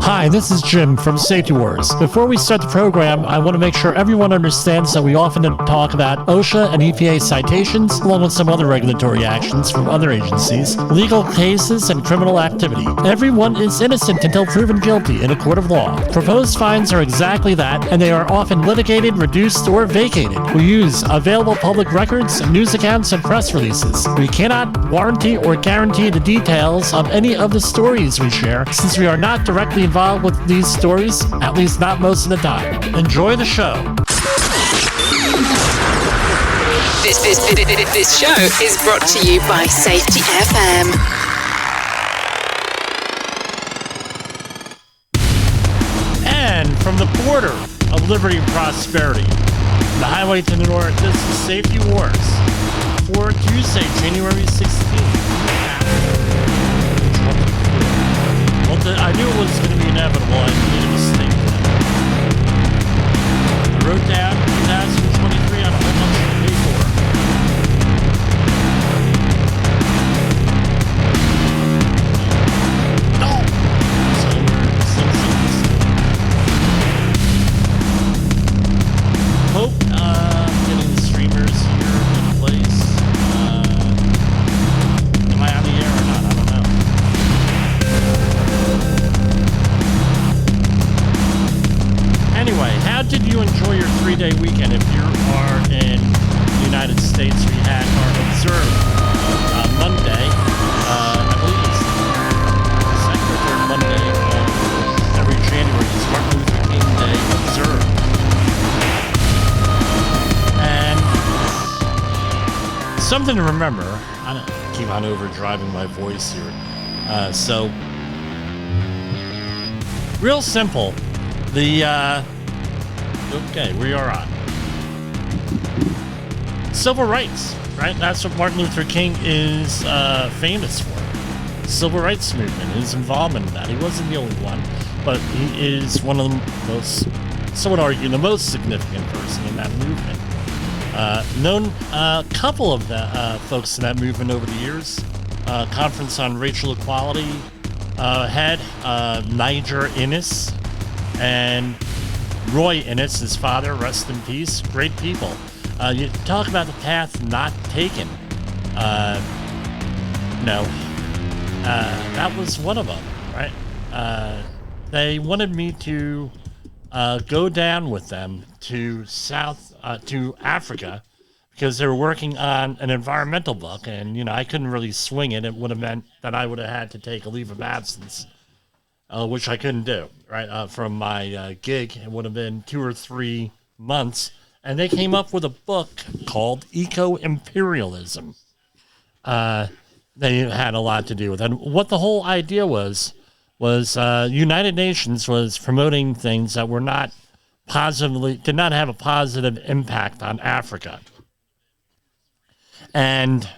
Hi, this is Jim from Safety Wars. Before we start the program, I want to make sure everyone understands that we often talk about OSHA and EPA citations, along with some other regulatory actions from other agencies, legal cases, and criminal activity. Everyone is innocent until proven guilty in a court of law. Proposed fines are exactly that, and they are often litigated, reduced, or vacated. We use available public records, news accounts, and press releases. We cannot warranty or guarantee the details of any of the stories we share, since we are not directly involved with these stories, at least not most of the time. Enjoy the show. This show is brought to you by Safety FM. And from the border of liberty and prosperity, the highway to the north, this is Safety Wars for Tuesday, January 16th. Well, I knew it was going to be inevitable. I made a mistake. I wrote down 2023 on a whole bunch of paper. No! So we're Simpsons. Hope getting the streamers here in place. Am I on the air or not? I don't know. Anyway, how did you enjoy your 3-day weekend? If you are in the United States, we had our Observe Monday. I believe it's the second or third Monday of every January is Martin Luther King Day Observe. And something to remember, I don't keep on overdriving my voice here. So, real simple. Okay, we are on. Civil rights, right? That's what Martin Luther King is famous for. Civil rights movement, his involvement in that. He wasn't the only one, but he is one of the most, some would argue, the most significant person in that movement. Known a couple of the folks in that movement over the years. Conference on Racial Equality head Niger Innis and Roy Innis, his father, rest in peace. Great people. You talk about the path not taken. That was one of them, right? They wanted me to go down with them to to Africa because they were working on an environmental book, and I couldn't really swing it. It would have meant that I would have had to take a leave of absence. Which I couldn't do, right? From my gig, it would have been 2 or 3 months. And they came up with a book called Eco-Imperialism. They had a lot to do with it. And what the whole idea was United Nations was promoting things that were not did not have a positive impact on Africa. And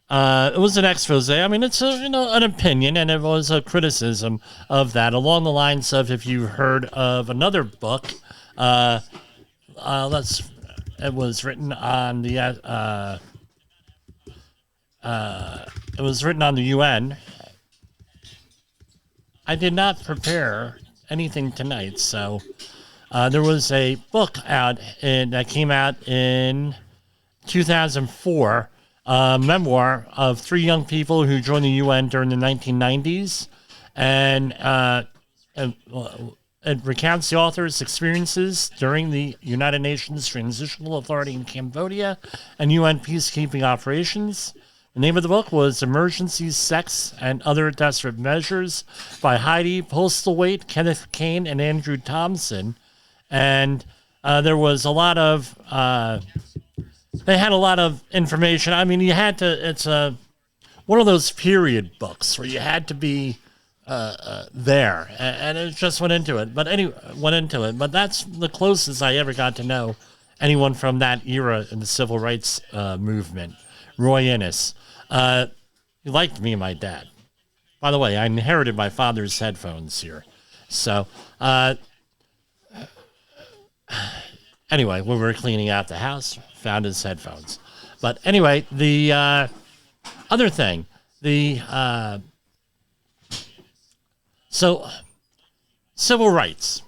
it was an expose. I mean, it's an opinion, and it was a criticism of that, along the lines of, if you heard of another book, it was written on the UN. I did not prepare anything tonight, so there was a book out that came out in 2004. A memoir of 3 young people who joined the UN during the 1990s, and it recounts the author's experiences during the United Nations Transitional Authority in Cambodia and UN peacekeeping operations. The name of the book was Emergencies, Sex, and Other Desperate Measures by Heidi Postlethwaite, Kenneth Kane, and Andrew Thompson. And there was a lot of... They had a lot of information. I mean, it's one of those period books where you had to be there, and it just went into it. But that's the closest I ever got to know anyone from that era in the civil rights movement. Roy Innis. He liked me and my dad. By the way, I inherited my father's headphones here. So, anyway, when we were cleaning out the house, found his headphones. But anyway, the other thing, so civil rights.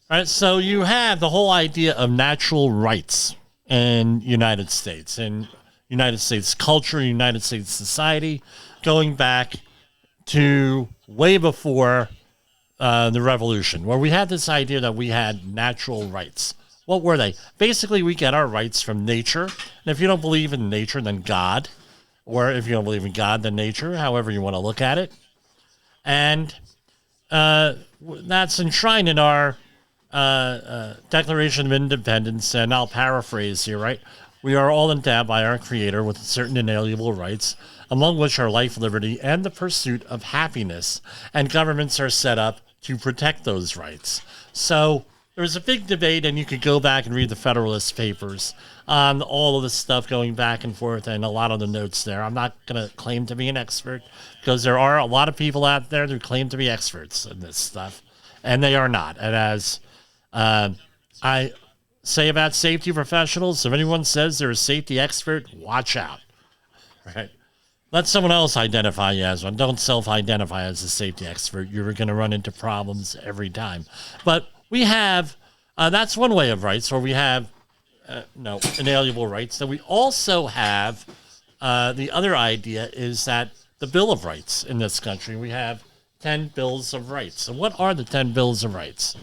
All right, so you have the whole idea of natural rights in United States and United States culture, United States society, going back to way before the revolution, where we had this idea that we had natural rights. What were they? Basically, we get our rights from nature. And if you don't believe in nature, then God. Or if you don't believe in God, then nature, however you want to look at it. And that's enshrined in our Declaration of Independence. And I'll paraphrase here, right? We are all endowed by our Creator with certain inalienable rights, among which are life, liberty, and the pursuit of happiness. And governments are set up to protect those rights. So there's a big debate, and you could go back and read the Federalist Papers on all of this stuff going back and forth and a lot of the notes there. I'm not going to claim to be an expert because there are a lot of people out there who claim to be experts in this stuff, and they are not. And as I say about safety professionals, if anyone says they're a safety expert, watch out. Right? Let someone else identify you as one. Don't self-identify as a safety expert. You're going to run into problems every time. But we have, that's one way of rights, where we have, inalienable rights. Then we also have, the other idea is that the Bill of Rights in this country, we have 10 Bills of Rights. And what are the 10 Bills of Rights?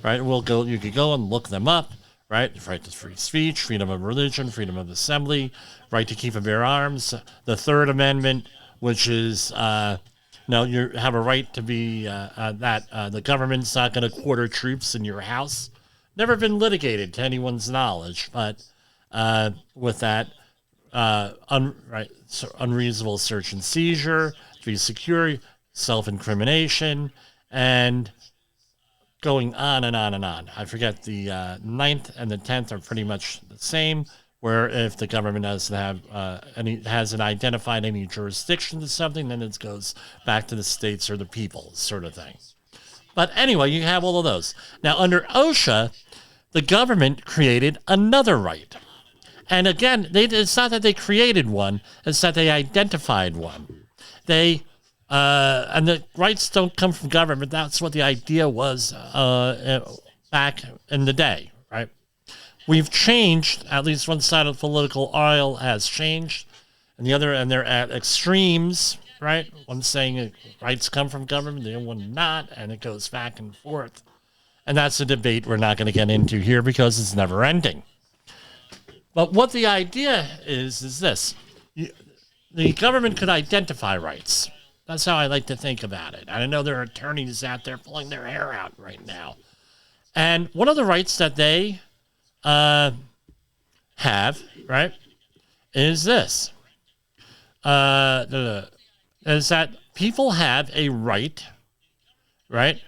Right? You could go and look them up. Right? Right to free speech, freedom of religion, freedom of assembly, right to keep and bear arms. The Third Amendment, which is, you have a right to be, the government's not going to quarter troops in your house. Never been litigated to anyone's knowledge, but with that, unreasonable search and seizure, to be secure, self-incrimination, and going on and on and on. I forget the 9th and the 10th are pretty much the same, where if the government doesn't have hasn't identified any jurisdiction to something, then it goes back to the states or the people, sort of thing. But anyway, you have all of those. Now, under OSHA, the government created another right. And again, it's not that they created one, it's that they identified one. And the rights don't come from government. That's what the idea was back in the day, right? We've changed. At least one side of the political aisle has changed, and the other, and they're at extremes, right? One saying rights come from government, the other one not, and it goes back and forth. And that's a debate we're not going to get into here because it's never ending. But what the idea is this. The government could identify rights. That's how I like to think about it. I know there are attorneys out there pulling their hair out right now. And one of the rights that they have, right, is this. Is that people have a right, right,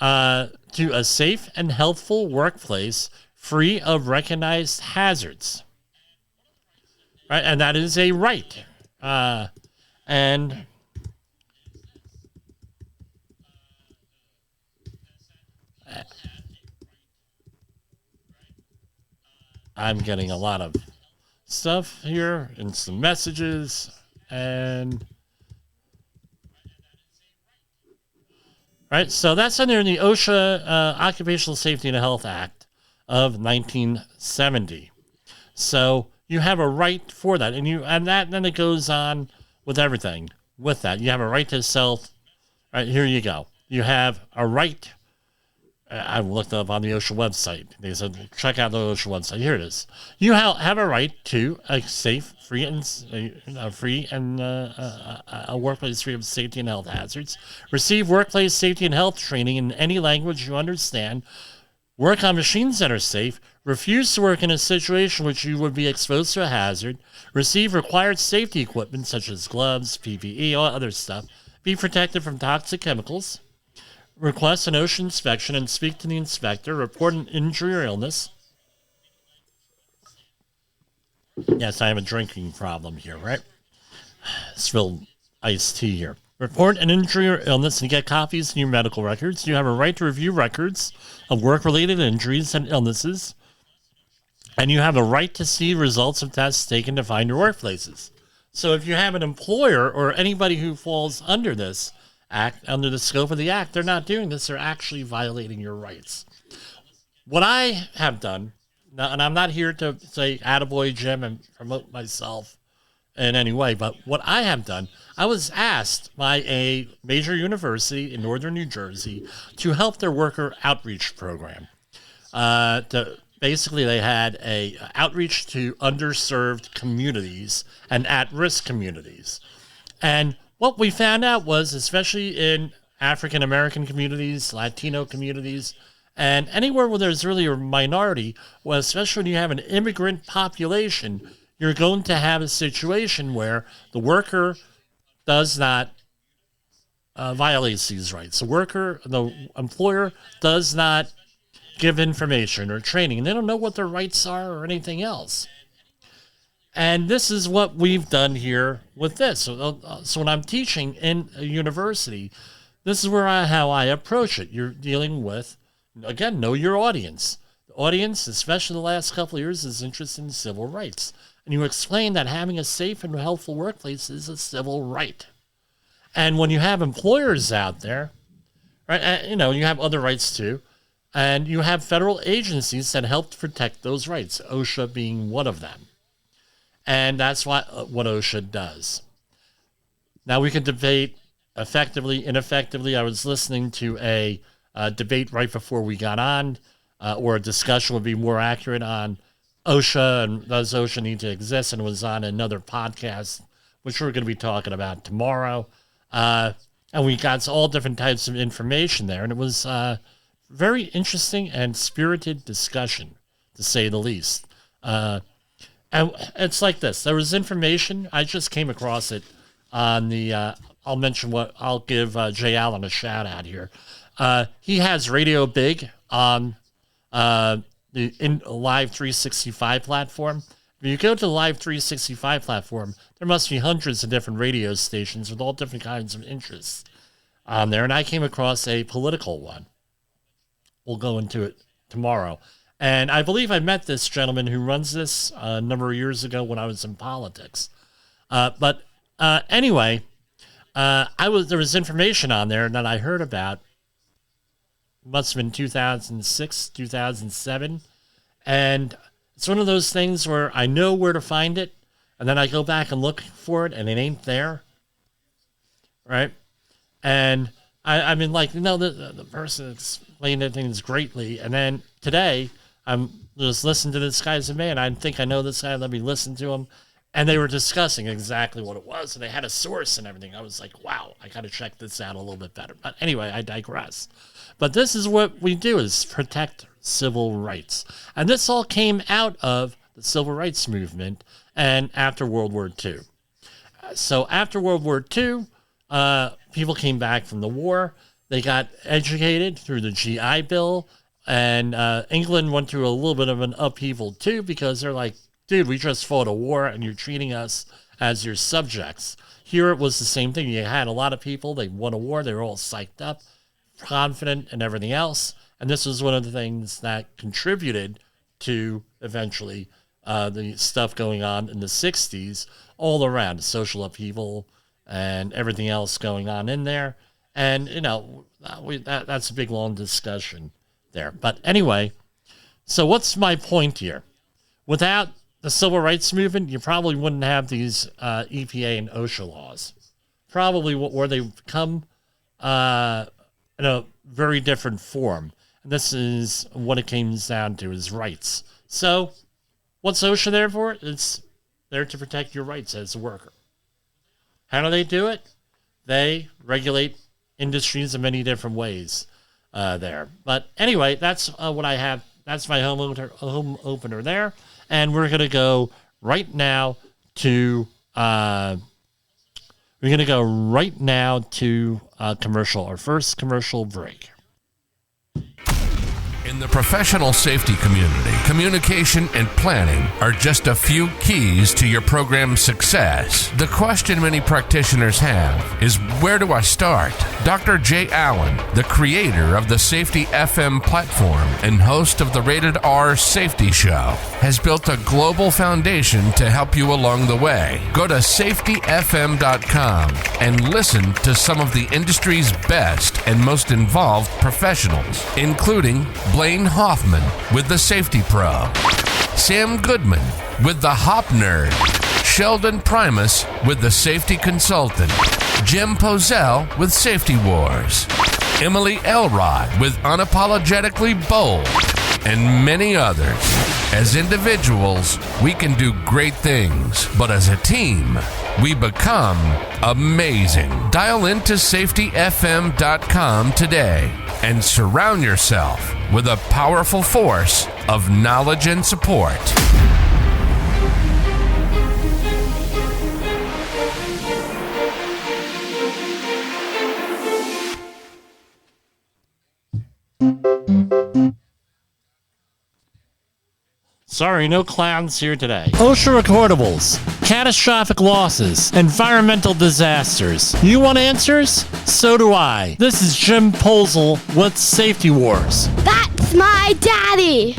to a safe and healthful workplace free of recognized hazards. Right? And that is a right. And I'm getting a lot of stuff here and some messages, and right, so that's under the OSHA Occupational Safety and Health Act of 1970. So you have a right for that, and then it goes on with everything. With that, you have a right to self. Right, here you go. You have a right. I looked up on the OSHA website. They said, check out the OSHA website. Here it is. You have a right to a safe, free, and a workplace free of safety and health hazards. Receive workplace safety and health training in any language you understand. Work on machines that are safe. Refuse to work in a situation which you would be exposed to a hazard. Receive required safety equipment such as gloves, PPE, all other stuff. Be protected from toxic chemicals. Request an OSHA inspection and speak to the inspector. Report an injury or illness. Yes, I have a drinking problem here, right? Spilled iced tea here. Report an injury or illness and get copies in your medical records. You have a right to review records of work-related injuries and illnesses. And you have a right to see results of tests taken to find your workplaces. So if you have an employer or anybody who falls under this act under the scope of the act, they're not doing this. They're actually violating your rights. What I have done, and I'm not here to say attaboy Jim and promote myself in any way, but what I have done, I was asked by a major university in northern New Jersey to help their worker outreach program. Basically, they had a outreach to underserved communities and at-risk communities. And what we found out was, especially in African American communities, Latino communities, and anywhere where there's really a minority, well, especially when you have an immigrant population, you're going to have a situation where the worker does not violates these rights. The employer does not give information or training, and they don't know what their rights are or anything else. And this is what we've done here with this. So when I'm teaching in a university, this is how I approach it. You're dealing with, again, know your audience. The audience, especially the last couple of years, is interested in civil rights. And you explain that having a safe and healthful workplace is a civil right. And when you have employers out there, right, you have other rights too, and you have federal agencies that help to protect those rights, OSHA being one of them. And that's what OSHA does. Now we can debate effectively, ineffectively. I was listening to a debate right before we got on, or a discussion would be more accurate, on OSHA and does OSHA need to exist, and it was on another podcast, which we're going to be talking about tomorrow. And we got all different types of information there, and it was very interesting and spirited discussion, to say the least. And it's like this. There was information. I just came across it on the, I'll give Jay Allen a shout out here. He has Radio Big on the Live 365 platform. If you go to the Live 365 platform, there must be hundreds of different radio stations with all different kinds of interests on there. And I came across a political one. We'll go into it tomorrow. And I believe I met this gentleman who runs this a number of years ago when I was in politics. But anyway, there was information on there that I heard about. Must have been 2006, 2007. And it's one of those things where I know where to find it, and then I go back and look for it, and it ain't there. Right? And I mean, like, the person explained things greatly. And then today, I'm just listening to this guy. I said, man, I think I know this guy. Let me listen to him. And they were discussing exactly what it was. And they had a source and everything. I was like, wow, I got to check this out a little bit better. But anyway, I digress. But this is what we do, is protect civil rights. And this all came out of the civil rights movement and after World War II. So after World War II, people came back from the war. They got educated through the GI Bill. And England went through a little bit of an upheaval too, because they're like, dude, we just fought a war and you're treating us as your subjects. Here it was the same thing. You had a lot of people, they won a war, they were all psyched up, confident and everything else. And this was one of the things that contributed to eventually the stuff going on in the 60s all around, social upheaval and everything else going on in there. And, that's a big, long discussion there. But anyway, so what's my point here? Without the civil rights movement, you probably wouldn't have these EPA and OSHA laws. Probably where they come in a very different form. And this is what it comes down to, is rights. So what's OSHA there for? It's there to protect your rights as a worker. How do they do it? They regulate industries in many different ways there. But anyway, that's what I have. That's my home opener there. And we're going to go right now to commercial, our first commercial break. In the professional safety community, communication and planning are just a few keys to your program's success. The question many practitioners have is, where do I start? Dr. Jay Allen, the creator of the Safety FM platform and host of the Rated R Safety Show, has built a global foundation to help you along the way. Go to safetyfm.com and listen to some of the industry's best and most involved professionals, including Blaine Hoffman with the Safety Pro, Sam Goodman with the Hop Nerd, Sheldon Primus with the Safety Consultant, Jim Poesl with Safety Wars, Emily Elrod with Unapologetically Bold, and many others. As individuals, we can do great things, but as a team, we become amazing. Dial into safetyfm.com today and surround yourself with a powerful force of knowledge and support. Sorry, no clowns here today. OSHA recordables, catastrophic losses, environmental disasters. You want answers? So do I. This is Jim Poesl with Safety Wars. That's my daddy!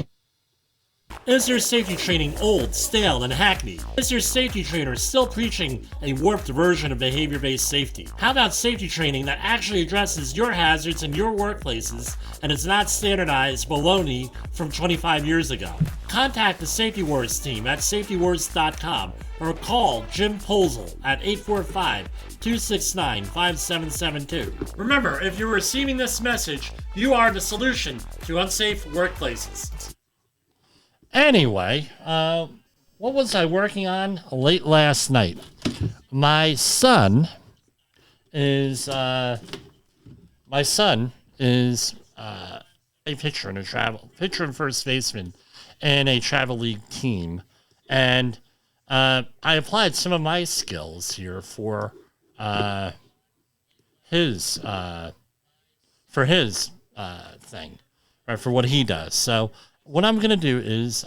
Is your safety training old, stale, and hackneyed? Is your safety trainer still preaching a warped version of behavior-based safety? How about safety training that actually addresses your hazards in your workplaces and is not standardized baloney from 25 years ago? Contact the Safety Wars team at safetywars.com or call Jim Poesl at 845-269-5772. Remember, if you're receiving this message, you are the solution to unsafe workplaces. Anyway, what was I working on late last night? My son is a pitcher and first baseman in a travel league team, and I applied some of my skills here for his thing, right, for what he does. So what I'm going to do is,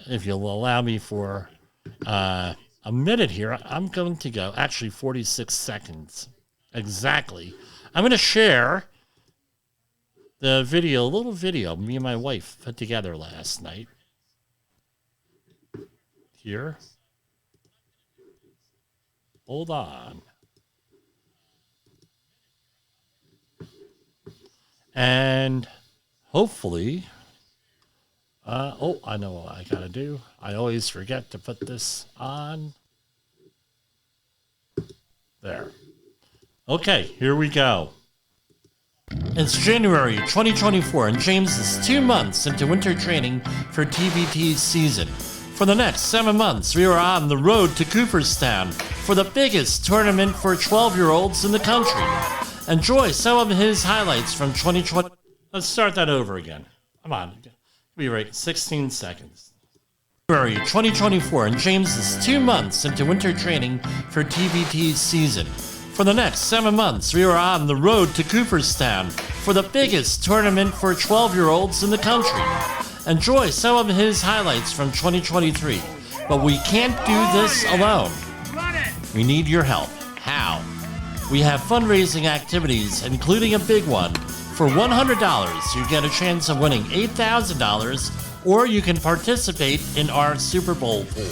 if you'll allow me for a minute here, I'm going to go, actually 46 seconds exactly. I'm going to share the video, a little video me and my wife put together last night. Here. Hold on. And hopefully... I know what I gotta do. I always forget to put this on. There. Okay, here we go. It's January 2024, and James is 2 months into winter training for TBT season. For the next 7 months, we are on the road to Cooperstown for the biggest tournament for 12-year-olds in the country. Enjoy some of his highlights from 2020. Let's start that over again. Come on. Be right, 16 seconds. February 2024, and James is 2 months into winter training for TBT season. For the next 7 months, we are on the road to Cooperstown for the biggest tournament for 12-year-olds in the country. Enjoy some of his highlights from 2023, but we can't do this alone. We need your help. How? We have fundraising activities, including a big one. For $100, you get a chance of winning $8,000, or you can participate in our Super Bowl pool.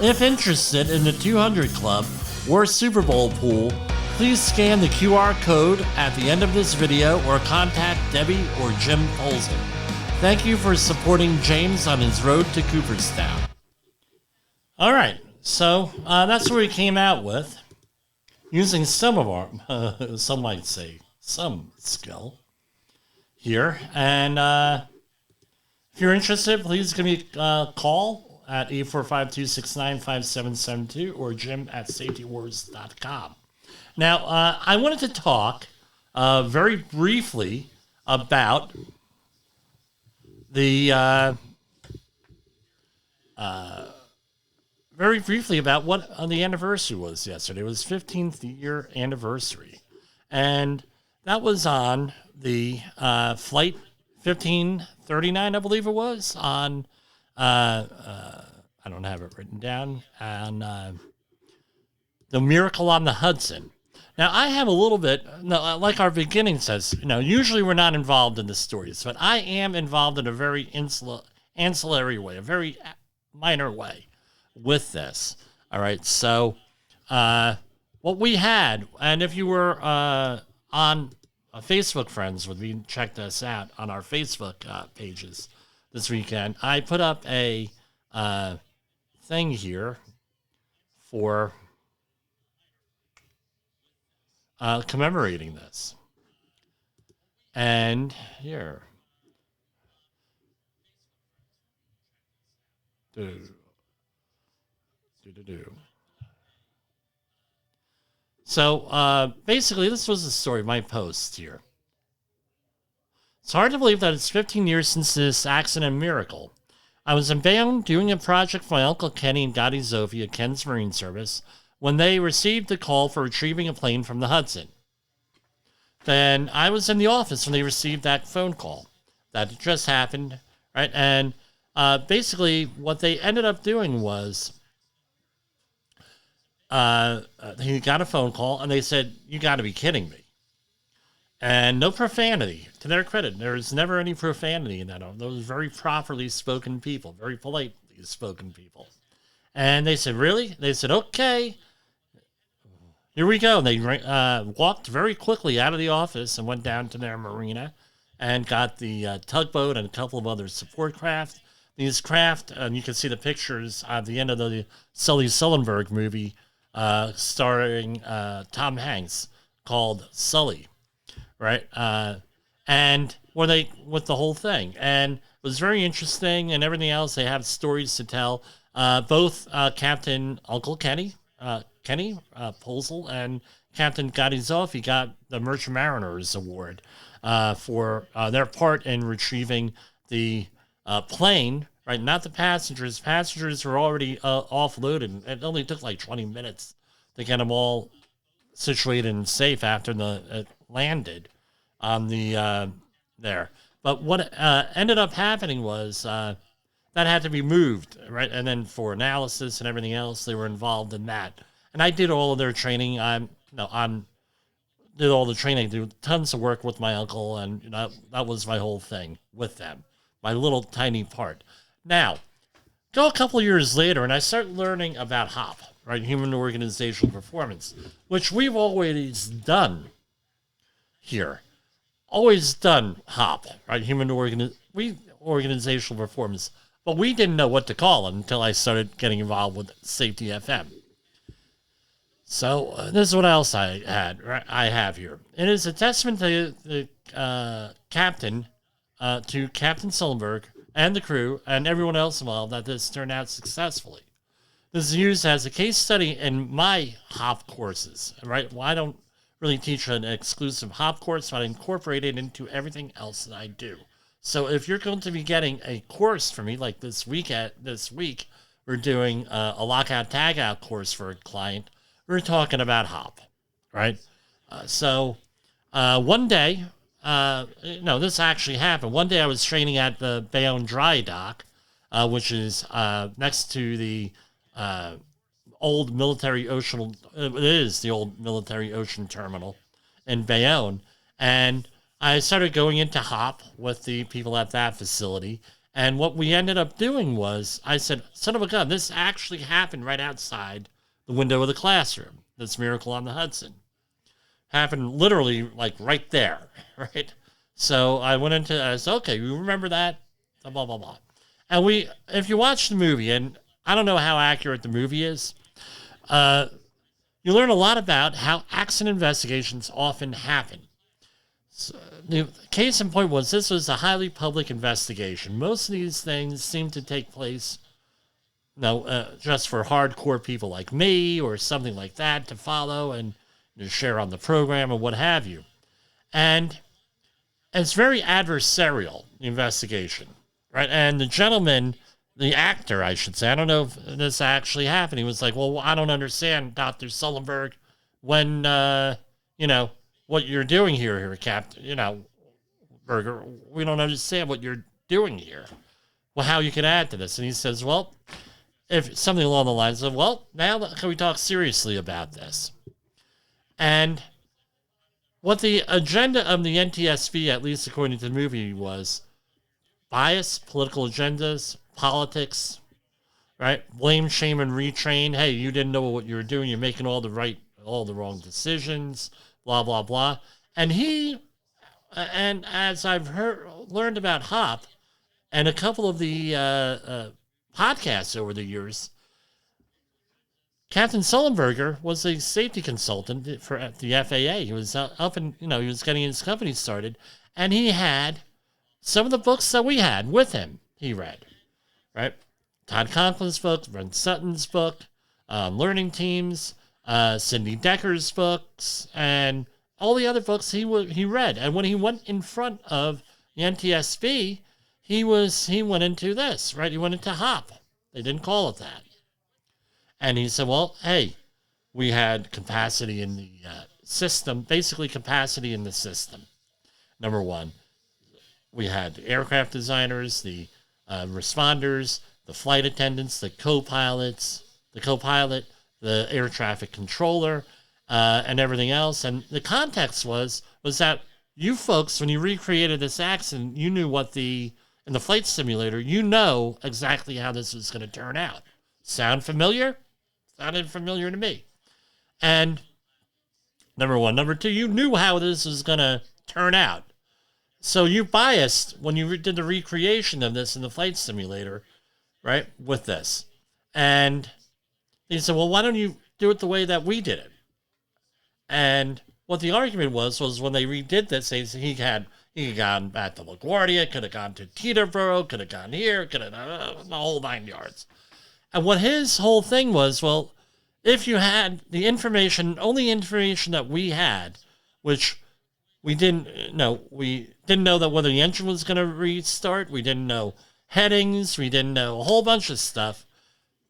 If interested in the 200 Club or Super Bowl pool, please scan the QR code at the end of this video or contact Debbie or Jim Poesl. Thank you for supporting James on his road to Cooperstown. All right, so that's what we came out with, using some of our, some might say, some skill here. And if you're interested, please give me a call at 845-269-5772 or Jim at safetywars.com. Now, I wanted to talk very briefly about what the anniversary was yesterday. It was 15th year anniversary. And that was on the Flight 1539, I believe it was, on, I don't have it written down, on The Miracle on the Hudson. Now, I have a little bit, like our beginning says, usually we're not involved in the stories, but I am involved in a very ancillary way, a very minor way with this. All right, so what we had, and if you were on Facebook friends with me, check this out on our Facebook pages this weekend, I put up a thing here for commemorating this. And here. So basically, this was the story of my post here. It's hard to believe that it's 15 years since this accident miracle. I was in Bayonne doing a project for my Uncle Kenny and Gotti Zofi at Ken's Marine Service when they received the call for retrieving a plane from the Hudson. Then I was in the office when they received that phone call. That just happened, right? And basically what they ended up doing was he got a phone call and they said, "You got to be kidding me." And no profanity, to their credit. There was never any profanity in that. Those very properly spoken people, very politely spoken people. And they said, "Really?" They said, "Okay, here we go." And they walked very quickly out of the office and went down to their marina and got the tugboat and a couple of other support craft. These craft, and you can see the pictures at the end of the Sully Sullenberg movie starring Tom Hanks called Sully. Right, and with the whole thing, and it was very interesting and everything else. They have stories to tell. Both Captain Uncle Kenny Poesl and Captain Gotti Zofi got the Merchant Mariners Award for their part in retrieving the plane. Right, not the passengers. Passengers were already offloaded. It only took like 20 minutes to get them all situated and safe after it landed on the there. But what ended up happening was that had to be moved, right? And then for analysis and everything else, they were involved in that. And I did all of their training. Did all the training, did tons of work with my uncle, and that was my whole thing with them, my little tiny part. Now, go a couple of years later, and I start learning about HOP, right? Human Organizational Performance, which we've always done here. Always done HOP, right? Organizational Performance. But we didn't know what to call it until I started getting involved with Safety FM. So this is what else I have here. It is a testament to the captain, to Captain Sullenberg and the crew and everyone else involved that this turned out successfully. This is used as a case study in my HOP courses, right? Well, I don't really teach an exclusive HOP course, but I incorporate it into everything else that I do. So if you're going to be getting a course from me, like this week, we're doing a Lockout Tagout course for a client. We're talking about HOP, right? So one day, this actually happened. One day I was training at the Bayonne Dry Dock, which is next to the old military ocean. It is the old military ocean terminal in Bayonne, and I started going into HOP with the people at that facility. And what we ended up doing was, I said, "Son of a gun, this actually happened right outside the window of the classroom. This miracle on the Hudson happened literally like right there, right?" So I said, "Okay, you remember that?" Blah blah blah. And if you watch the movie, and I don't know how accurate the movie is, you learn a lot about how accident investigations often happen. So the case in point was, this was a highly public investigation. Most of these things seem to take place, just for hardcore people like me or something like that to follow and to share on the program or what have you. And it's very adversarial, the investigation, right? And the gentleman, the actor, I should say, I don't know if this actually happened. He was like, "Well, I don't understand, Dr. Sullenberg, when, what you're doing here, Captain, Berger, we don't understand what you're doing here. Well, how you can add to this? And he says, well, if something along the lines of, well, now can we talk seriously about this? And what the agenda of the NTSB, at least according to the movie, was bias, political agendas, politics, right? Blame, shame, and retrain. Hey, you didn't know what you were doing. You're making all the wrong decisions, blah, blah, blah. And and as I've learned about HOP and a couple of the podcasts over the years, Captain Sullenberger was a safety consultant at the FAA. He was he was getting his company started, and he had some of the books that we had with him. He read, right? Todd Conklin's book, Brent Sutton's book, Learning Teams, Sidney Decker's books, and all the other books he read. And when he went in front of the NTSB, he went into this, right? He went into HOP. They didn't call it that. And he said, well, hey, we had capacity in the system, basically capacity in the system. Number one, we had the aircraft designers, the responders, the flight attendants, the co-pilot, the air traffic controller, and everything else. And the context was that you folks, when you recreated this accident, you knew in the flight simulator, you know exactly how this was going to turn out. Sound familiar? Sounded familiar to me. And number one. Number two, you knew how this was going to turn out. So you biased when you did the recreation of this in the flight simulator, right, with this. And he said, well, why don't you do it the way that we did it? And what the argument was when they redid this, he had gone back to LaGuardia, could have gone to Teterboro, could have gone here, could have the whole 9 yards. And what his whole thing was, well, if you had the information, only information that we had, which we didn't know that whether the engine was going to restart, we didn't know headings, we didn't know a whole bunch of stuff.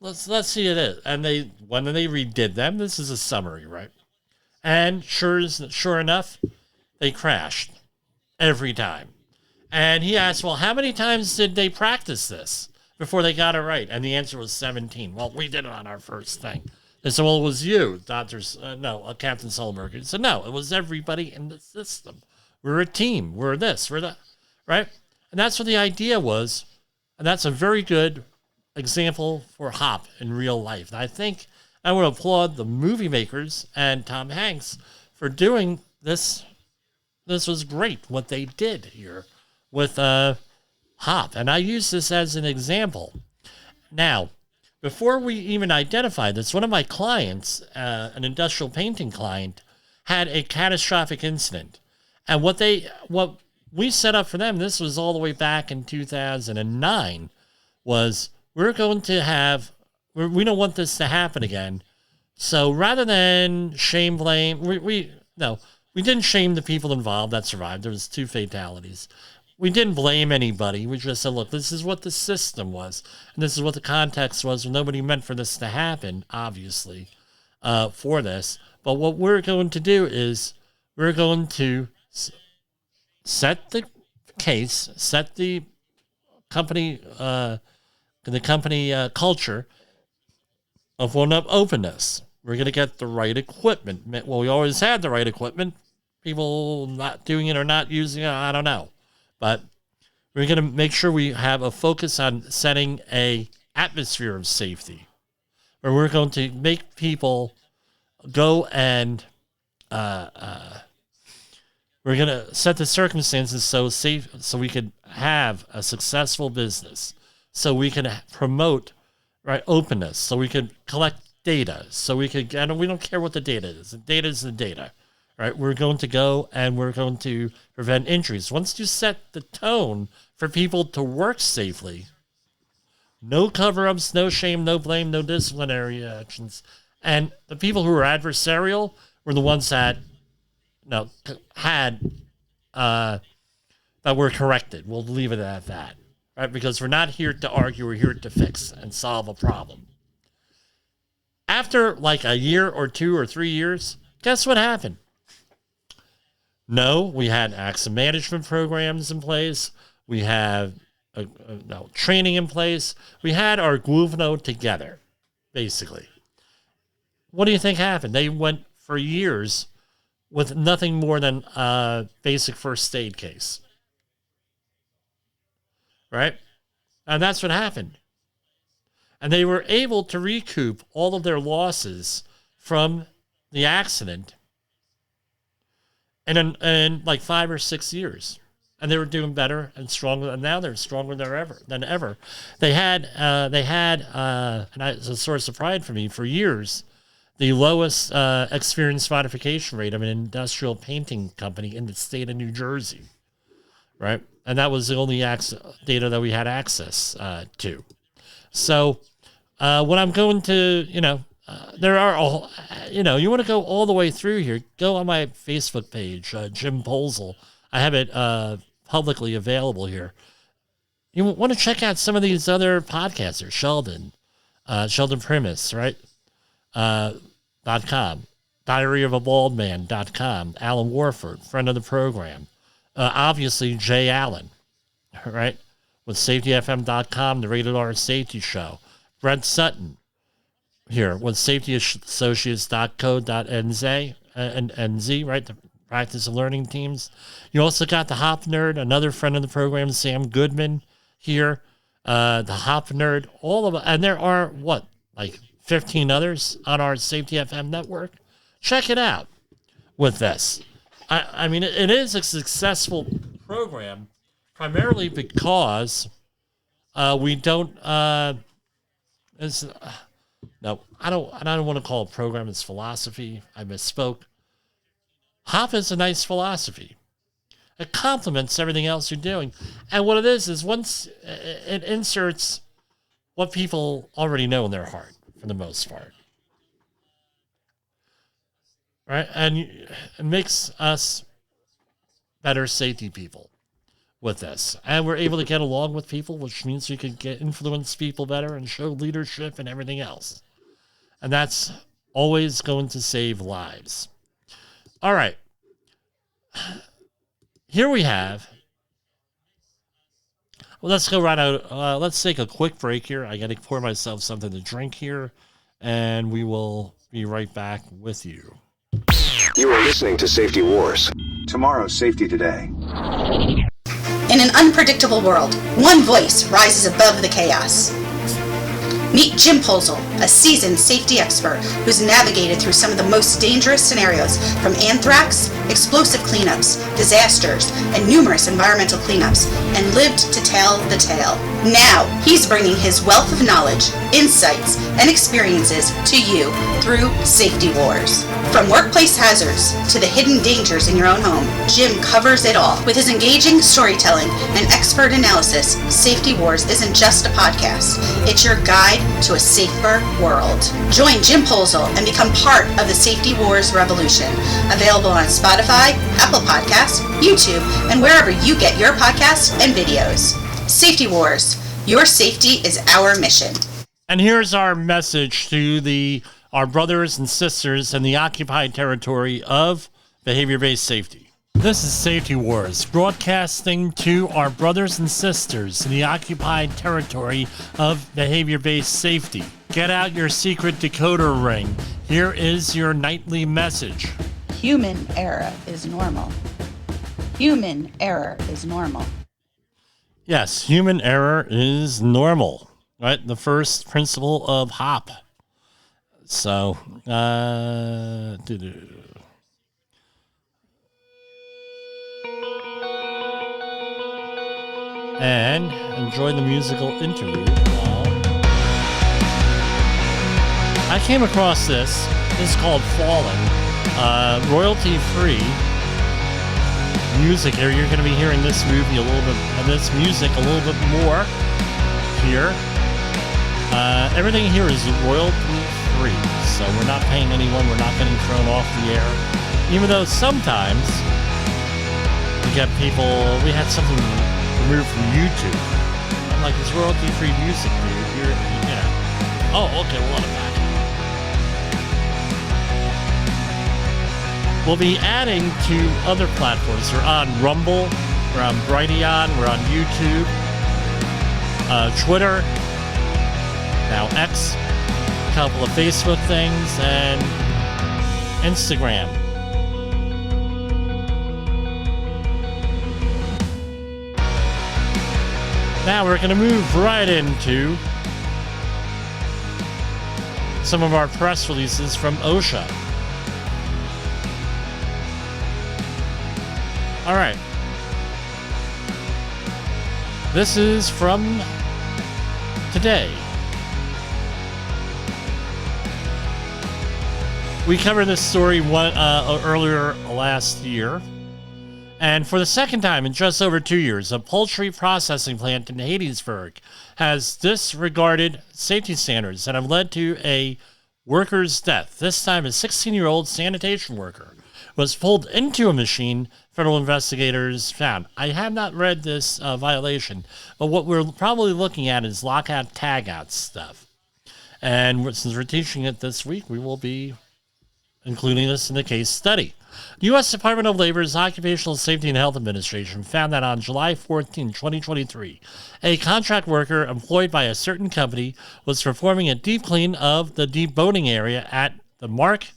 Let's see it. And when they redid them, this is a summary, right? And sure enough, they crashed every time. And he asked, well, how many times did they practice this before they got it right? And the answer was 17. Well, we did it on our first thing. They said, well, it was you, Captain Sullenberger. He said, no, it was everybody in the system. We're a team. We're this, we're that, right? And that's what the idea was. And that's a very good example for HOP in real life. And I think I would applaud the movie makers and Tom Hanks for doing this. This was great, what they did here with HOP. And I use this as an example. Now, before we even identified this, one of my clients, an industrial painting client, had a catastrophic incident. And what we set up for them, this was all the way back in 2009, was we don't want this to happen again. So rather than shame, blame, we didn't shame the people involved that survived. There was 2 fatalities. We didn't blame anybody. We just said, look, this is what the system was. And this is what the context was. Nobody meant for this to happen, obviously, for this. But what we're going to do is we're going to set the case, set the company culture of one of openness. We're going to get the right equipment. Well, we always had the right equipment. People not doing it or not using it, I don't know. But we're going to make sure we have a focus on setting a atmosphere of safety, where we're going to make people go and we're going to set the circumstances so we could have a successful business, so we can promote openness, so we can collect data, so we could. And we don't care what the data is. The data is the data. Right, we're going to go and we're going to prevent injuries. Once you set the tone for people to work safely, no cover-ups, no shame, no blame, no disciplinary actions. And the people who were adversarial were the ones that that were corrected. We'll leave it at that. Right? Because we're not here to argue, we're here to fix and solve a problem. After like a year or 2 or 3 years, guess what happened? No, we had accident management programs in place. We have training in place. We had our Guvno together, basically. What do you think happened? They went for years with nothing more than a basic first aid case. Right? And that's what happened. And they were able to recoup all of their losses from the accident in like 5 or 6 years. And they were doing better and stronger, and now they're stronger than ever. They had, and it's a source of pride for me, for years, the lowest experience modification rate of an industrial painting company in the state of New Jersey, right? And that was the only data that we had access to. So what I'm going to, there are, you want to go all the way through here, go on my Facebook page, Jim Poesl. I have it publicly available here. You want to check out some of these other podcasters, Sheldon Primus, right? .com, diaryofaBaldman.com, Alan Warford, friend of the program. Obviously, Jay Allen, right? With safetyfm.com, the Rated R Safety Show. Brent Sutton here with safetyassociates.co.nz, right? The practice of learning teams. You also got the Hop Nerd, another friend of the program, Sam Goodman here. The Hop Nerd, all of it. And there are, 15 others on our Safety FM network? Check it out with this. I mean, it is a successful program primarily because we don't. I don't want to call it program. It's philosophy. I misspoke. HOP is a nice philosophy. It complements everything else you're doing, and what it is once it inserts what people already know in their heart for the most part. Right? And it makes us better safety people with this. And we're able to get along with people, which means we can influence people better and show leadership and everything else. And that's always going to save lives. All right. Here we have. Well, let's go right out. Let's take a quick break here. I got to pour myself something to drink here, and we will be right back with you. You are listening to Safety Wars. Tomorrow's Safety Today. In an unpredictable world, one voice rises above the chaos. Meet Jim Poesl, a seasoned safety expert who's navigated through some of the most dangerous scenarios, from anthrax, explosive cleanups, disasters, and numerous environmental cleanups, and lived to tell the tale. Now, he's bringing his wealth of knowledge, insights, and experiences to you through Safety Wars. From workplace hazards to the hidden dangers in your own home, Jim covers it all. With his engaging storytelling and expert analysis, Safety Wars isn't just a podcast. It's your guide to a safer world. Join Jim Poesl and become part of the Safety Wars revolution. Available on Spotify, Apple Podcasts, YouTube, and wherever you get your podcasts and videos. Safety Wars. Your safety is our mission. And here's our message to our brothers and sisters in the occupied territory of behavior-based safety. This is Safety Wars, broadcasting to our brothers and sisters in the occupied territory of behavior-based safety. Get out your secret decoder ring. Here is your nightly message. Human error is normal. Human error is normal. Yes, human error is normal, right? The first principle of HOP. So, and enjoy the musical interlude. I came across this. This is called Falling. Royalty-free music here. You're going to be hearing this movie a little bit, and this music a little bit more here. Everything here is royalty-free, so we're not paying anyone. We're not getting thrown off the air. Even though sometimes we get people, we had something removed from YouTube. I'm like, it's royalty-free music, dude. Oh, okay, we'll let it back. We'll be adding to other platforms. We're on Rumble, we're on Brighteon, we're on YouTube, Twitter, now X, a couple of Facebook things, and Instagram. Now we're going to move right into some of our press releases from OSHA. All right. This is from today. We covered this story earlier last year. And for the second time in just over 2 years, a poultry processing plant in Hattiesburg has disregarded safety standards that have led to a worker's death. This time, a 16-year-old sanitation worker was pulled into a machine, federal investigators found. I have not read this violation, but what we're probably looking at is lockout tagout stuff. And since we're teaching it this week, we will be including this in the case study. The U.S. Department of Labor's Occupational Safety and Health Administration found that on July 14, 2023, a contract worker employed by a certain company was performing a deep clean of the deboning area at the Mark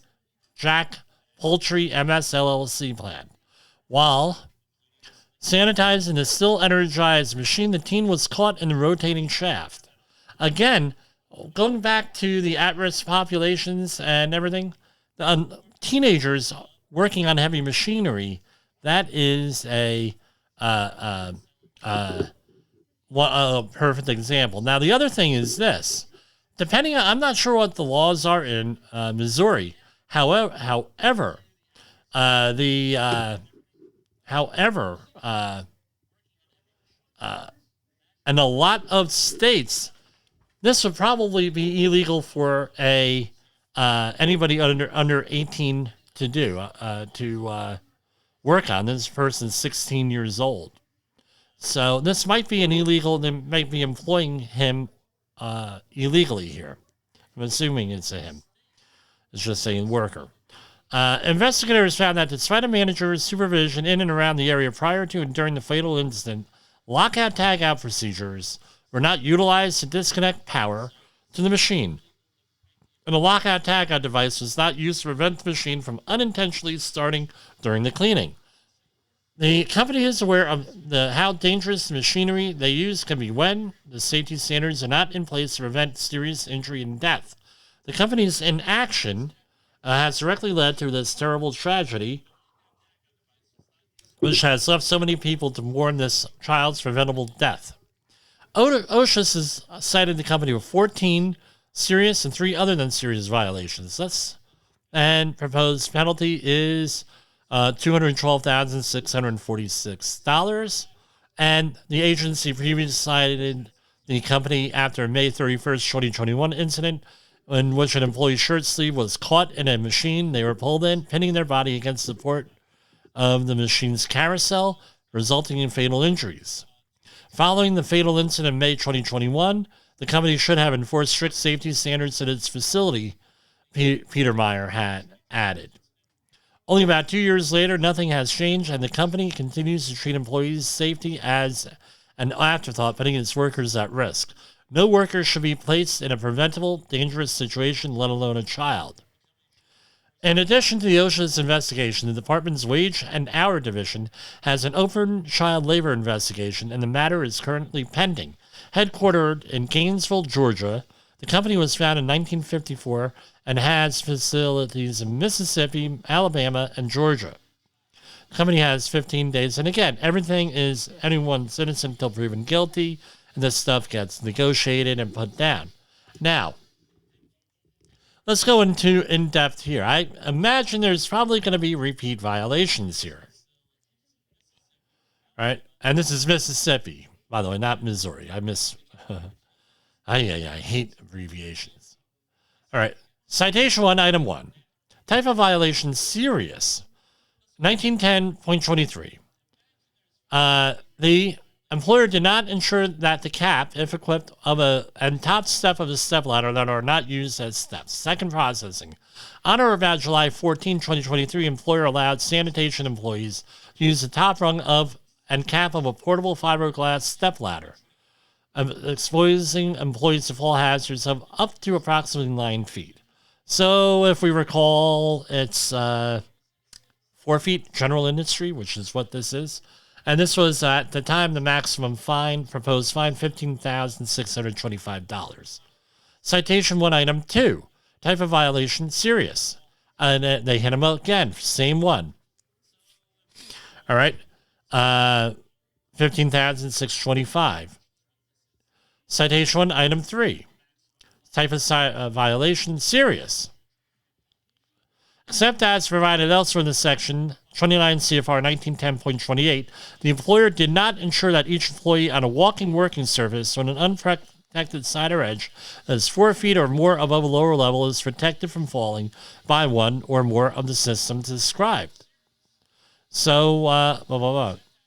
Jack Poultry MS LLC plant. While sanitizing the still energized machine, the teen was caught in the rotating shaft. Again, going back to the at-risk populations and everything, teenagers working on heavy machinery, that is a perfect example. Now, the other thing is this. Depending on, I'm not sure what the laws are in Missouri. However, in a lot of states, this would probably be illegal for anybody under 18 to do to work on. This person's 16 years old, so this might be an illegal. They might be employing him illegally here. I'm assuming it's a him. It's just a worker. Investigators found that despite a manager's supervision in and around the area prior to and during the fatal incident, lockout tagout procedures were not utilized to disconnect power to the machine. And the lockout tagout device was not used to prevent the machine from unintentionally starting during the cleaning. The company is aware of how dangerous the machinery they use can be when the safety standards are not in place to prevent serious injury and death. The company's inaction has directly led to this terrible tragedy, which has left so many people to mourn this child's preventable death. OSHA has cited the company with 14 serious and 3 other than serious violations. And proposed penalty is $212,646. And the agency previously cited the company after a May 31st, 2021 incident in which an employee's shirt sleeve was caught in a machine they were pulled in, pinning their body against the support of the machine's carousel, resulting in fatal injuries. Following the fatal incident in May 2021, the company should have enforced strict safety standards at its facility, Peter Meyer had added. Only about 2 years later, nothing has changed, and the company continues to treat employees' safety as an afterthought, putting its workers at risk. No worker should be placed in a preventable, dangerous situation, let alone a child. In addition to the OSHA's investigation, the department's Wage and Hour Division has an open child labor investigation, and the matter is currently pending. Headquartered in Gainesville, Georgia, the company was founded in 1954 and has facilities in Mississippi, Alabama, and Georgia. The company has 15 days, and again, everything is anyone's innocent until proven guilty, and this stuff gets negotiated and put down. Now, let's go into in-depth here. I imagine there's probably going to be repeat violations here. All right? And this is Mississippi, by the way, not Missouri. I hate abbreviations. All right. Citation 1, Item 1. Type of violation, serious. 1910.23. The Employer did not ensure that the cap, if equipped, and top step of the step ladder that are not used as steps. Second, processing. On or about July 14, 2023, employer allowed sanitation employees to use the top rung of and cap of a portable fiberglass step ladder, exposing employees to fall hazards of up to approximately 9 feet. So if we recall, it's 4 feet general industry, which is what this is. And this was, at the time, the maximum proposed fine, $15,625. Citation 1, item 2. Type of violation, serious. And they hit him again, same one. All right. $15,625. Citation 1, item 3. Type of violation, serious. Except as provided elsewhere in the section 29 CFR 1910.28, the employer did not ensure that each employee on a walking working surface on an unprotected side or edge that is 4 feet or more above a lower level is protected from falling by one or more of the systems described. So,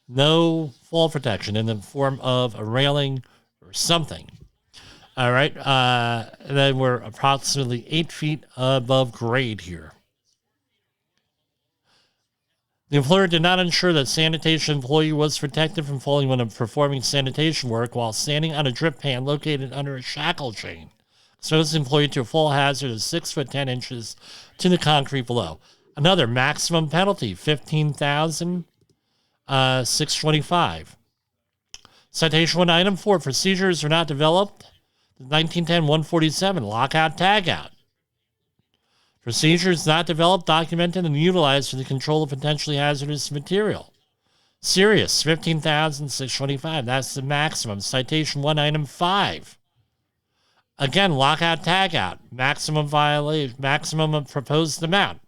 no fall protection in the form of a railing or something. All right. Then we're approximately 8 feet above grade here. The employer did not ensure that sanitation employee was protected from falling when performing sanitation work while standing on a drip pan located under a shackle chain. Exposed the employee to a fall hazard of 6 foot 10 inches to the concrete below. Another maximum penalty, $15,625. Citation 1, item 4. Procedures are not developed. 1910-147, Lockout Tagout. Procedures not developed, documented, and utilized for the control of potentially hazardous material. Serious, $15,625. That's the maximum. Citation 1, item 5. Again, Lockout Tagout. Maximum violation, maximum of proposed amount.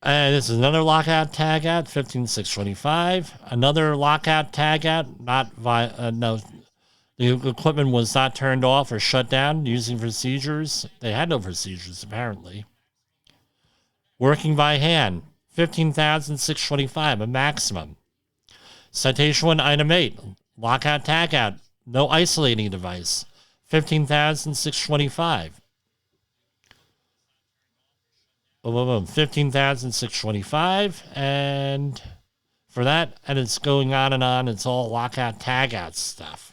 And this is another Lockout Tagout, $15,625. Another Lockout Tagout, the equipment was not turned off or shut down using procedures. They had no procedures, apparently. Working by hand, $15,625, a maximum. Citation 1, item 8, Lockout Tagout, no isolating device, $15,625. $15,625, and for that, and it's going on and on, it's all Lockout Tagout stuff.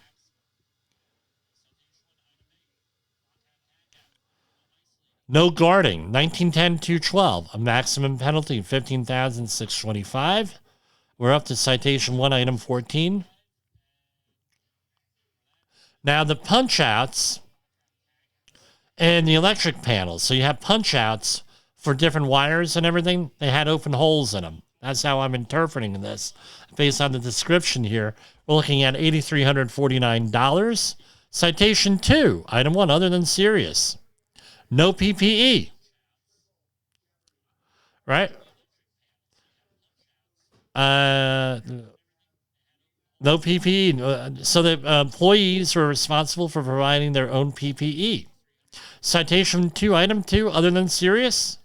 No guarding, 1910-212, a maximum penalty, $15,625. We're up to citation 1, item 14. Now the punch-outs and the electric panels. So you have punch-outs for different wires and everything. They had open holes in them. That's how I'm interpreting this. Based on the description here, we're looking at $8,349. Citation 2, item 1, other than serious. No PPE. Right? No PPE. So the employees were responsible for providing their own PPE. Citation 2, item 2, other than serious.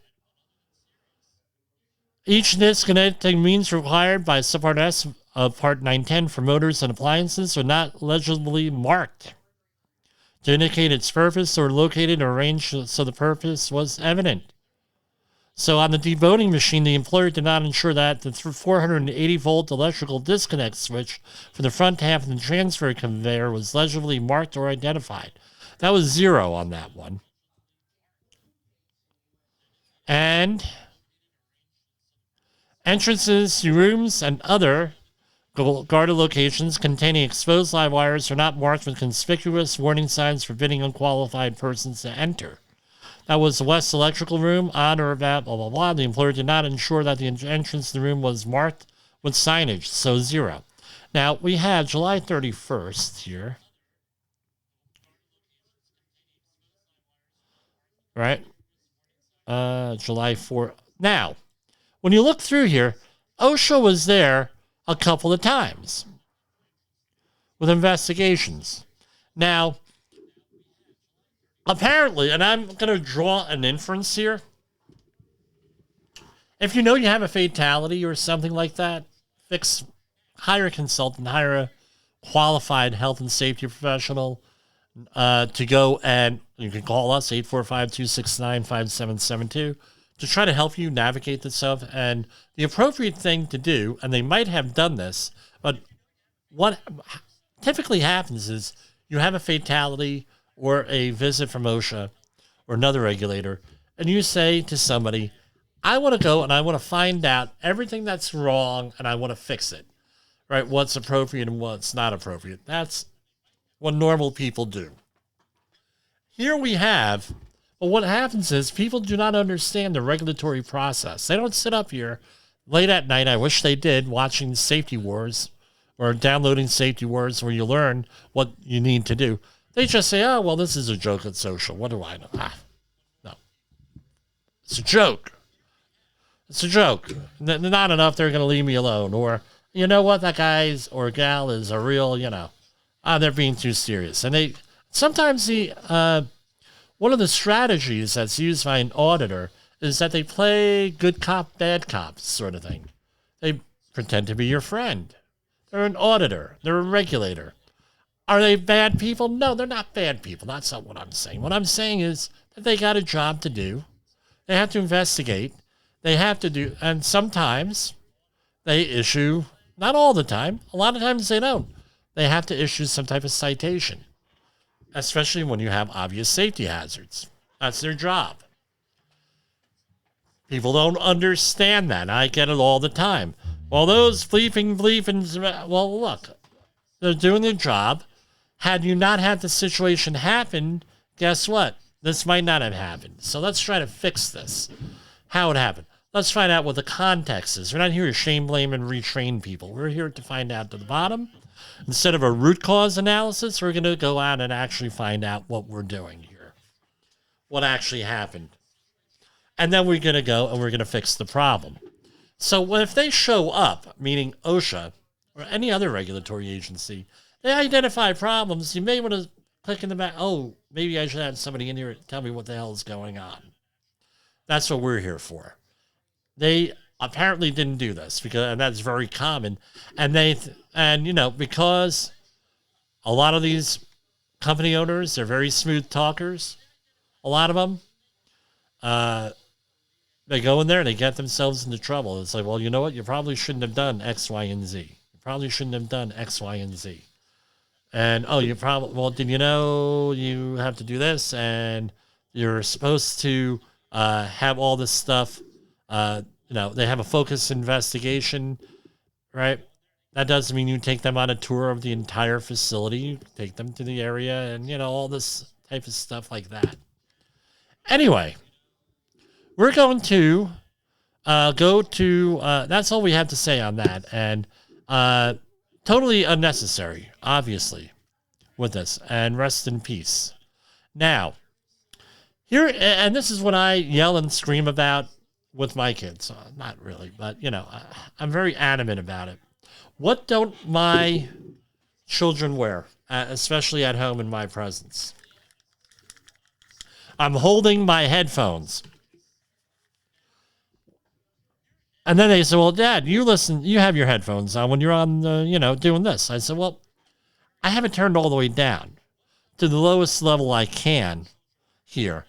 Each disconnecting means required by Subpart S of Part 910 for motors and appliances are not legibly marked to indicate its purpose or located or arranged so the purpose was evident. So on the deboning machine, the employer did not ensure that the 480-volt electrical disconnect switch for the front half of the transfer conveyor was legibly marked or identified. That was 0 on that one. And entrances to rooms and other guarded locations containing exposed live wires are not marked with conspicuous warning signs forbidding unqualified persons to enter. That was the West Electrical Room, on or about blah, blah, blah. The employer did not ensure that the entrance to the room was marked with signage, so 0. Now, we have July 31st here. Right? July 4th. Now, when you look through here, OSHA was there a couple of times with investigations. Now, apparently, and I'm going to draw an inference here, If you know you have a fatality or something like that, hire a consultant, hire a qualified health and safety professional to go, and you can call us 845-269-5772 to try to help you navigate this stuff. And the appropriate thing to do, and they might have done this, but what typically happens is you have a fatality or a visit from OSHA or another regulator, and you say to somebody, I want to go and I want to find out everything that's wrong and I want to fix it, right? What's appropriate and what's not appropriate. That's what normal people do. Here we have, but what happens is people do not understand the regulatory process. They don't sit up here late at night, I wish they did, watching Safety Wars or downloading Safety Wars where you learn what you need to do. They just say, oh, well, this is a joke at social. What do I know? No. It's a joke. It's a joke. Not enough, they're going to leave me alone. Or, you know what, that guy's or gal is a real, they're being too serious. And sometimes one of the strategies that's used by an auditor is that they play good cop, bad cop sort of thing. They pretend to be your friend. They're an auditor. They're a regulator. Are they bad people? No, they're not bad people. That's not what I'm saying. What I'm saying is that they got a job to do. They have to investigate. They have to do, and sometimes they issue, not all the time, a lot of times they don't. They have to issue some type of citation, especially when you have obvious safety hazards. That's their job. People don't understand that. I get it all the time. Well, those bleeping, well, look, they're doing their job. Had you not had the situation happen, guess what? This might not have happened. So let's try to fix this. How it happened. Let's find out what the context is. We're not here to shame, blame, and retrain people. We're here to find out to the bottom. Instead of a root cause analysis, we're going to go out and actually find out what we're doing here. What actually happened. And then we're going to go and we're going to fix the problem. So if they show up, meaning OSHA or any other regulatory agency, they identify problems, you may want to click in the back, oh, maybe I should have somebody in here to tell me what the hell is going on. That's what we're here for. They apparently didn't do this and that's very common. And because a lot of these company owners, they're very smooth talkers. A lot of them, they go in there and they get themselves into trouble. It's like, well, you know what? You probably shouldn't have done X, Y, and Z. You probably shouldn't have done X, Y, and Z. And, did you know you have to do this? And you're supposed to have all this stuff, they have a focused investigation, right? That doesn't mean you take them on a tour of the entire facility. You take them to the area and, all this type of stuff like that. Anyway, we're going to go to, that's all we have to say on that. And totally unnecessary, obviously, with this. And rest in peace. Now, here, and this is what I yell and scream about with my kids. Not really, but, I'm very adamant about it. What don't my children wear, especially at home in my presence? I'm holding my headphones. And then they said, well, Dad, you have your headphones on when you're on, doing this. I said, well, I have it turned all the way down to the lowest level I can here,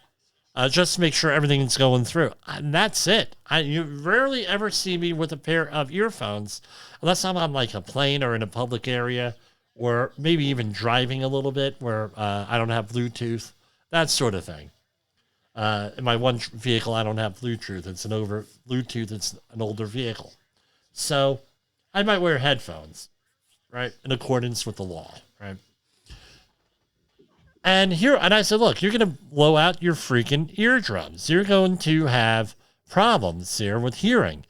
just to make sure everything's going through. And that's it. You rarely ever see me with a pair of earphones, unless I'm on like a plane or in a public area, or maybe even driving a little bit where I don't have Bluetooth, that sort of thing. In my one vehicle, I don't have Bluetooth. It's an older vehicle. So I might wear headphones, right, in accordance with the law, right? And I said, look, you're going to blow out your freaking eardrums. You're going to have problems here with hearing.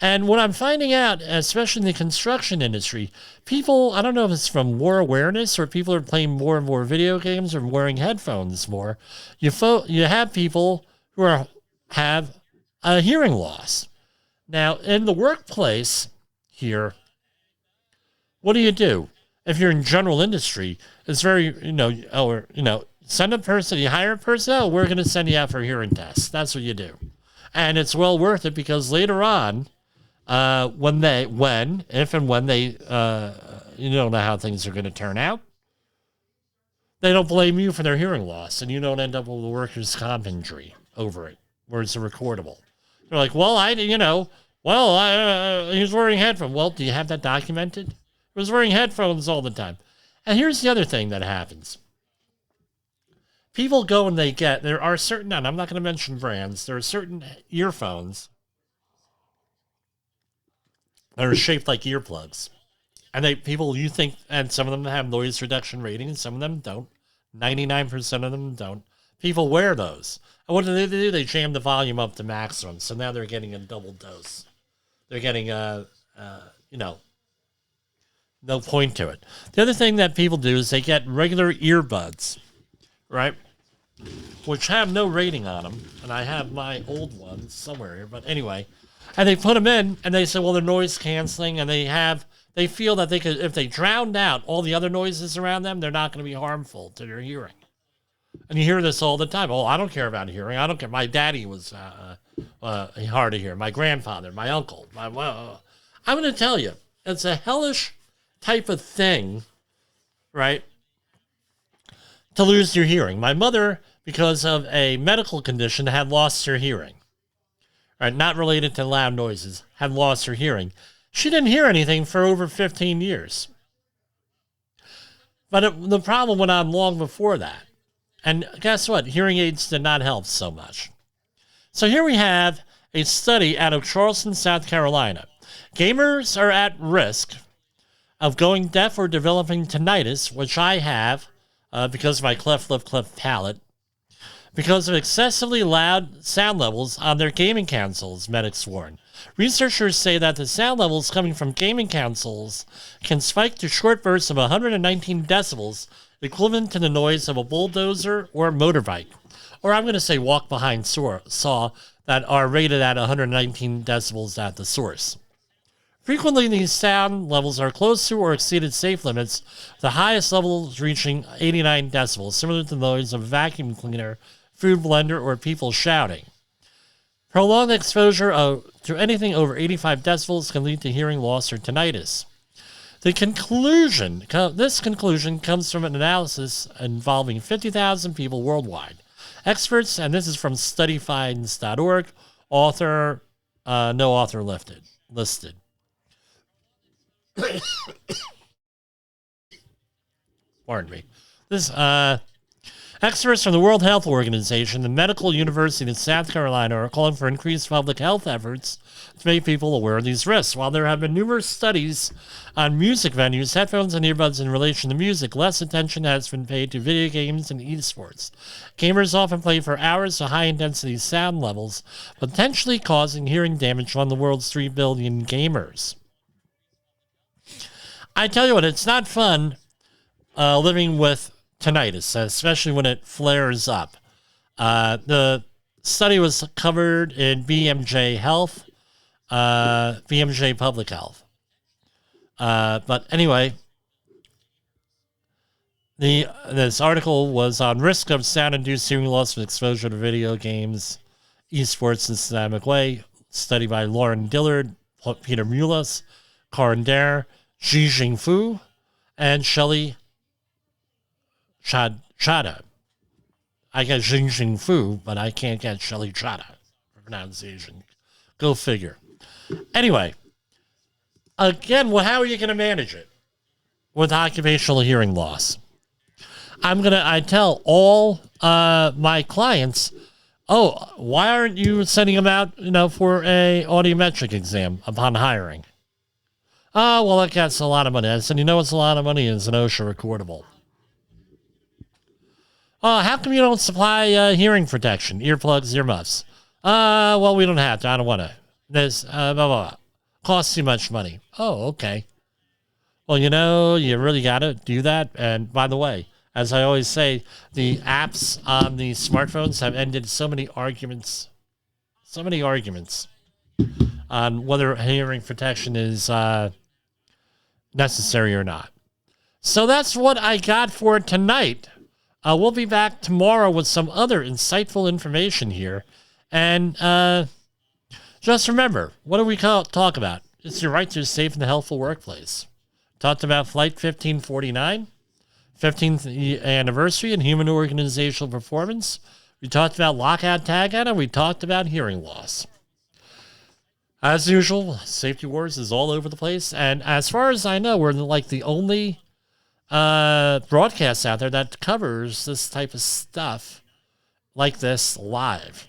And what I'm finding out, especially in the construction industry, people, I don't know if it's from more awareness or people are playing more and more video games or wearing headphones more. You have people who have a hearing loss. Now, in the workplace here, what do? If you're in general industry, it's very, send a person, you hire a person, oh, we're going to send you out for a hearing test. That's what you do. And it's well worth it because later on, if and when they, you don't know how things are going to turn out, they don't blame you for their hearing loss, and you don't end up with a workers' comp injury over it, where it's a recordable. They're like, well, he was wearing headphones. Well, do you have that documented? He was wearing headphones all the time. And here's the other thing that happens. People go and there are certain, and I'm not going to mention brands, there are certain earphones that are shaped like earplugs. And and some of them have noise reduction ratings, some of them don't. 99% of them don't. People wear those. And what do? They jam the volume up to maximum. So now they're getting a double dose. They're getting, no point to it. The other thing that people do is they get regular earbuds, right? Which have no rating on them. And I have my old ones somewhere here. But anyway, and they put them in and they say, well, they're noise canceling, and they feel that they could, if they drowned out all the other noises around them, they're not going to be harmful to their hearing. And you hear this all the time. Oh, I don't care about hearing. I don't care. My daddy was hard to hear. My grandfather, my uncle. I'm going to tell you, it's a hellish type of thing, right, to lose your hearing. My mother, because of a medical condition, had lost her hearing. Right, not related to loud noises, had lost her hearing. She didn't hear anything for over 15 years. But the problem went on long before that. And guess what? Hearing aids did not help so much. So here we have a study out of Charleston, South Carolina. Gamers are at risk of going deaf or developing tinnitus, which I have because of my cleft lip, cleft palate, because of excessively loud sound levels on their gaming consoles, medics warn. Researchers say that the sound levels coming from gaming consoles can spike to short bursts of 119 decibels, equivalent to the noise of a bulldozer or a motorbike. Or I'm going to say walk behind saw that are rated at 119 decibels at the source. Frequently, these sound levels are close to or exceeded safe limits, the highest levels reaching 89 decibels, similar to the noise of a vacuum cleaner, food blender, or people shouting. Prolonged exposure to anything over 85 decibels can lead to hearing loss or tinnitus. This conclusion comes from an analysis involving 50,000 people worldwide. Experts, and this is from studyfinds.org, author, no author listed. Pardon me. Experts from the World Health Organization, the Medical University of South Carolina, are calling for increased public health efforts to make people aware of these risks. While there have been numerous studies on music venues, headphones, and earbuds in relation to music, less attention has been paid to video games and esports. Gamers often play for hours at high-intensity sound levels, potentially causing hearing damage among the world's 3 billion gamers. I tell you what, it's not fun living with tinnitus, especially when it flares up. The study was covered in BMJ Health, BMJ Public Health. But anyway, this article was on risk of sound-induced hearing loss with exposure to video games, esports in a systemic way. Study by Lauren Dillard, Peter Mulas, Karin Dare, Jijing Fu, and Shelley Chada. I get Jing Fu, but I can't get Shelley Chada for pronunciation. Go figure. Anyway, again, how are you going to manage it with occupational hearing loss? I tell all my clients, why aren't you sending them out, for a audiometric exam upon hiring? Oh, well, that gets a lot of money. I said, what's a lot of money is an OSHA recordable. How come you don't supply hearing protection, earplugs, earmuffs? Well, we don't have to. I don't want to. This, blah, blah, blah. Costs too much money. Oh, okay. Well, you really got to do that. And by the way, as I always say, the apps on the smartphones have ended so many arguments on whether hearing protection is necessary or not. So that's what I got for tonight. We'll be back tomorrow with some other insightful information here. And just remember, what do we talk about? It's your right to a safe and healthful workplace. Talked about Flight 1549, 15th anniversary and human organizational performance. We talked about Lockout Tagout, and we talked about hearing loss. As usual, Safety Wars is all over the place. And as far as I know, we're like the only broadcast out there that covers this type of stuff like this live.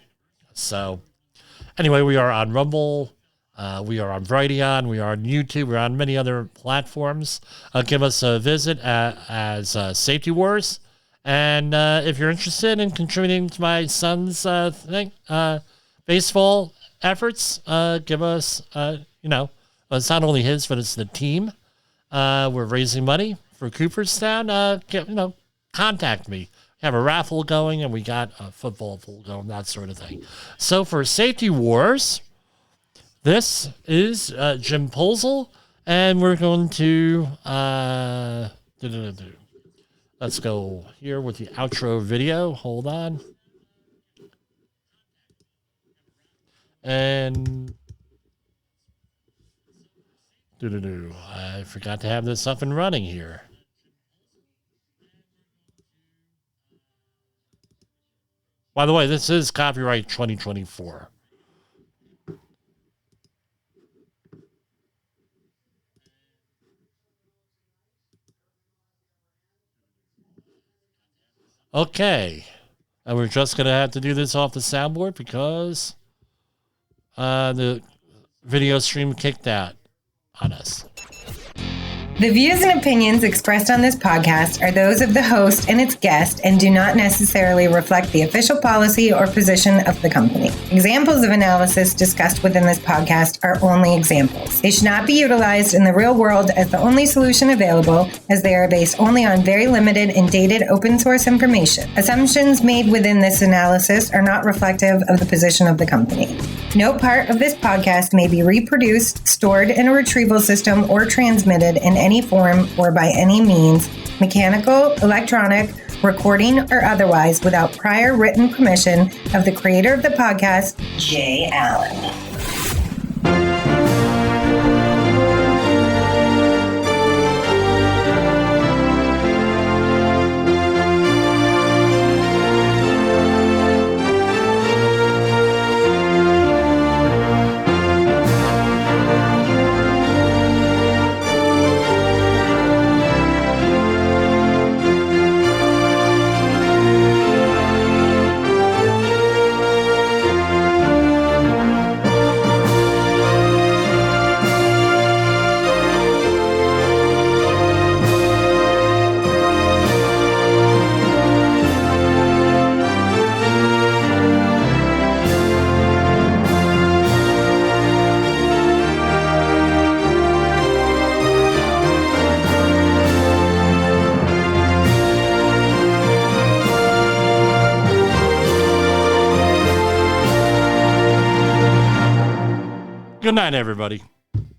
So anyway, we are on Rumble, we are on Brighteon, we are on YouTube, we're on many other platforms. Give us a visit as Safety Wars. And if you're interested in contributing to my son's baseball efforts, give us, it's not only his, but it's the team. We're raising money for Cooperstown. Contact me. We have a raffle going, and we got a football pool going, that sort of thing. So for Safety Wars, this is Jim Poesl, and we're going to let's go here with the outro video. Hold on. And I forgot to have this up and running here. By the way, this is copyright 2024. Okay. And we're just going to have to do this off the soundboard because the video stream kicked out on us. The views and opinions expressed on this podcast are those of the host and its guest and do not necessarily reflect the official policy or position of the company. Examples of analysis discussed within this podcast are only examples. They should not be utilized in the real world as the only solution available, as they are based only on very limited and dated open source information. Assumptions made within this analysis are not reflective of the position of the company. No part of this podcast may be reproduced, stored in a retrieval system, or transmitted in any form or by any means, mechanical, electronic, recording, or otherwise, without prior written permission of the creator of the podcast, Jay Allen. Good night, everybody.